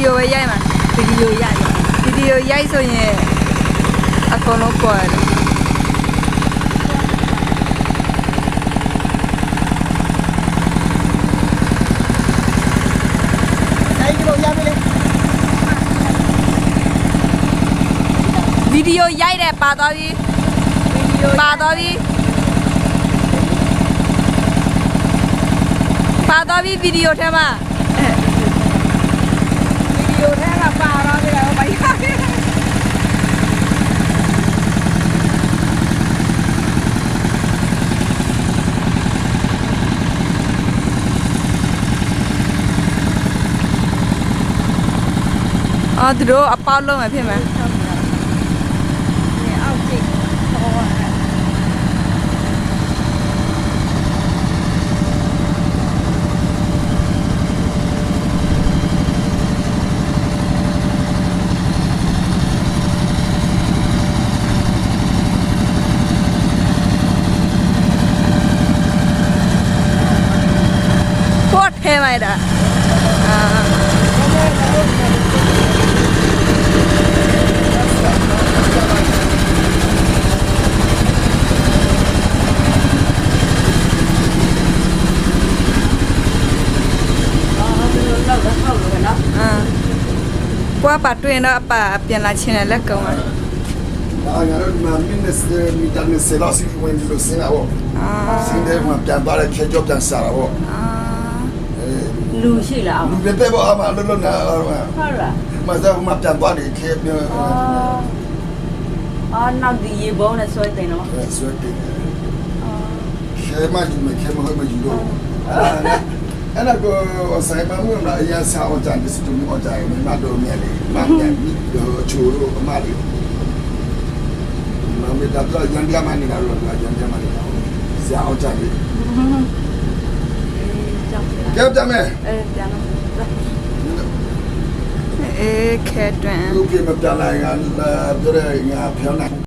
ဒီယိုပဲရိုက်မှာဗီဒီယိုရိုက်ဆိုရင်အကုန်လုံးပေါ်တယ်ဗီဒီယိုရိုက်တယ်ပါသွားပြီပါသွားပြီဗီဒီယိုထဲမှာဗီဒီယိုထဲမှာပါတော့တယ်ဘာရလဲသူတို့အပေါက်လုံးပဲဖြစ်မှာအောက်ကြည့်ထဲလိုက်တာကွာပါတွင်တော့အပါပြန်လာချင်းလက်ကုံอ่ะAgora uma me dá nesse lá se foi de você na ó. Sim, deve uma piada que job dan sara ó. လူရှိလား Lu bebe bo ama lu lu na. ဟုတ်လား Ma da uma piada de que me နောက်ဒီရေဘုံနဲ့ဆွဲတင်တော့ suerte. Che ma di me che mo ho di do. Ana go sai ma mu na ya sa o jan dis tu mi o jan mi ma do mi le. Ma ya mi do chu ro ma le. Ma me da tra yan dia ma ni la ro la yan dia ma ni la. Sia o jan le. ကြောက်ကြမယ်ပြန်တော့ခဲတွင် လူပြမပြလိုက်ငါပြောတဲ့ငါဖြောင်းနိုင်